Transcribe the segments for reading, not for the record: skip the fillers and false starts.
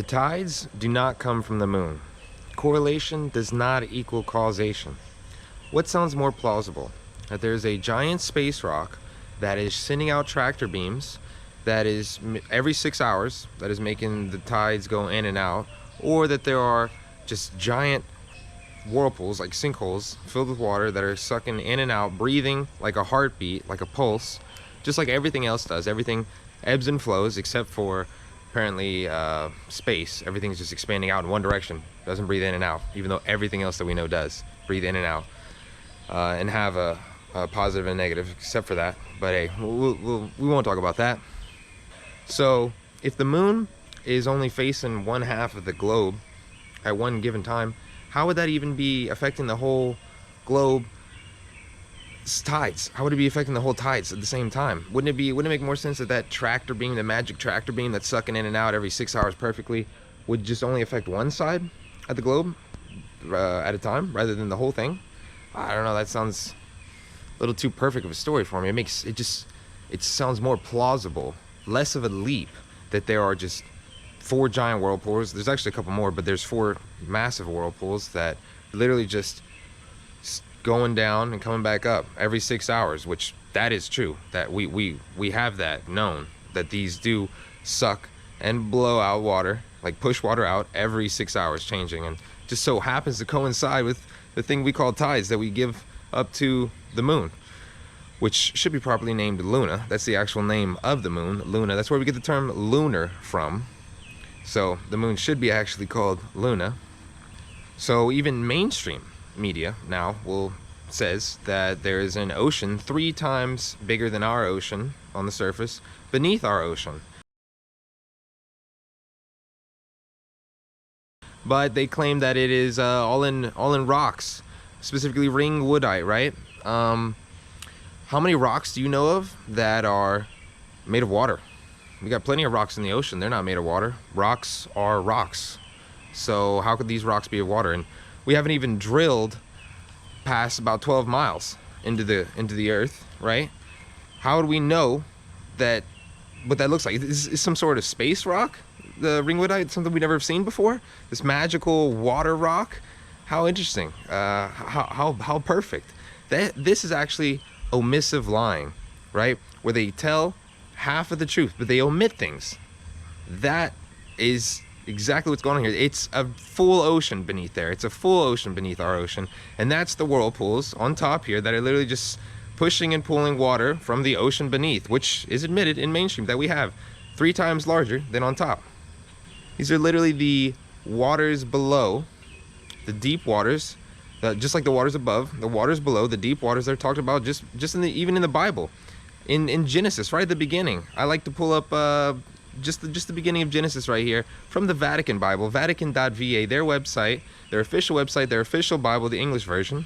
The tides do not come from the moon. Correlation does not equal causation. What sounds more plausible? That there's a giant space rock that is sending out tractor beams that is every 6 hours that is making the tides go in and out, or that there are just giant whirlpools, like sinkholes filled with water, that are sucking in and out, breathing like a heartbeat, like a pulse, just like everything else does. Everything ebbs and flows except for apparently space. Everything's just expanding out in one direction, doesn't breathe in and out, even though everything else that we know does breathe in and out, and have a positive and negative, except for that. But hey, we won't talk about that. So if the moon is only facing one half of the globe at one given time, how would that even be affecting the whole globe's tides? How would it be affecting the whole tides at the same time? Wouldn't it make more sense that that tractor beam, the magic tractor beam that's sucking in and out every 6 hours perfectly, would just only affect one side of the globe at a time, rather than the whole thing? I don't know, that sounds a little too perfect of a story for me. It sounds more plausible, less of a leap, that there are just 4 giant whirlpools. There's actually a couple more, but there's 4 massive whirlpools that literally just going down and coming back up every 6 hours, which that is true. That we have that known, that these do suck and blow out water, like push water out every 6 hours, changing, and just so happens to coincide with the thing we call tides that we give up to the moon, which should be properly named Luna. That's the actual name of the moon, Luna. That's where we get the term lunar from. So the moon should be actually called Luna. So even mainstream media now says that there is an ocean 3 times bigger than our ocean on the surface beneath our ocean. But they claim that it is all in rocks, specifically ring woodite, right? How many rocks do you know of that are made of water? We got plenty of rocks in the ocean. They're not made of water. Rocks are rocks. So how could these rocks be of water? And we haven't even drilled past about 12 miles into the earth, right? How would we know that what that looks like? Is some sort of space rock? The ringwoodite, something we've never seen before? This magical water rock? How interesting. How perfect. This is actually omissive lying, right? Where they tell half of the truth, but they omit things. That is exactly what's going on here. It's a full ocean beneath there. It's a full ocean beneath our ocean. And that's the whirlpools on top here that are literally just pushing and pulling water from the ocean beneath, which is admitted in mainstream that we have 3 times larger than on top. These are literally the waters below, the deep waters, just like the waters above, the waters below, the deep waters that are talked about just even in the Bible, in Genesis, right at the beginning. I like to pull up just the beginning of Genesis right here from the Vatican Bible, Vatican.va, their website, their official website, their official Bible, the English version.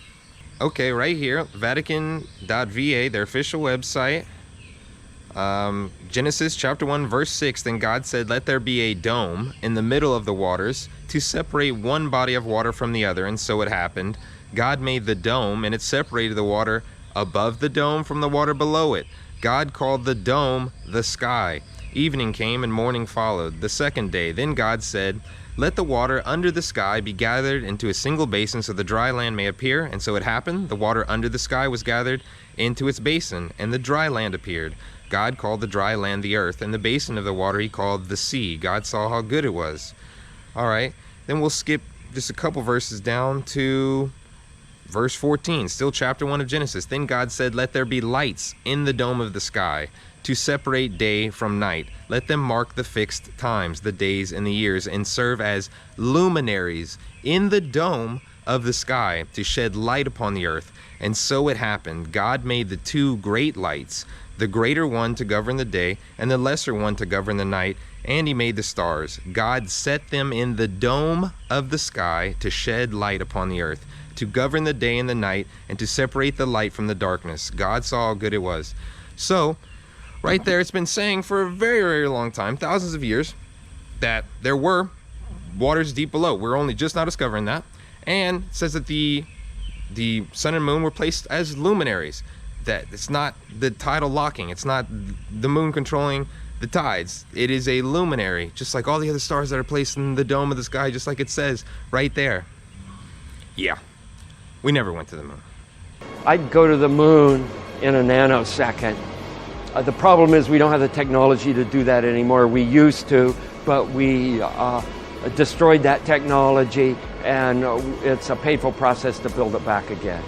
Okay, right here, Vatican.va, their official website. Genesis chapter 1 verse 6, then God said, let there be a dome in the middle of the waters to separate one body of water from the other, and so it happened. God made the dome, and it separated the water above the dome from the water below it. God called the dome the sky. Evening came and morning followed, the 2nd day. Then God said, let the water under the sky be gathered into a single basin so the dry land may appear, and so it happened. The water under the sky was gathered into its basin, and the dry land appeared. God called the dry land the earth, and the basin of the water he called the sea. God saw how good it was. All right, then we'll skip just a couple verses down to verse 14, still chapter 1 of Genesis. Then God said, let there be lights in the dome of the sky to separate day from night. Let them mark the fixed times, the days and the years, and serve as luminaries in the dome of the sky to shed light upon the earth. And so it happened. God made the 2 great lights, the greater one to govern the day, and the lesser one to govern the night, and he made the stars. God set them in the dome of the sky to shed light upon the earth, to govern the day and the night, and to separate the light from the darkness. God saw how good it was. So, right there, it's been saying for a very, very long time, thousands of years, that there were waters deep below. We're only just now discovering that. And it says that the sun and moon were placed as luminaries. That it's not the tidal locking, it's not the moon controlling The tides. It is a luminary, just like all the other stars that are placed in the dome of the sky, just like it says right there. Yeah, we never went to the moon. I'd go to the moon in a nanosecond. The problem is we don't have the technology to do that anymore. We used to, but we destroyed that technology, and it's a painful process to build it back again.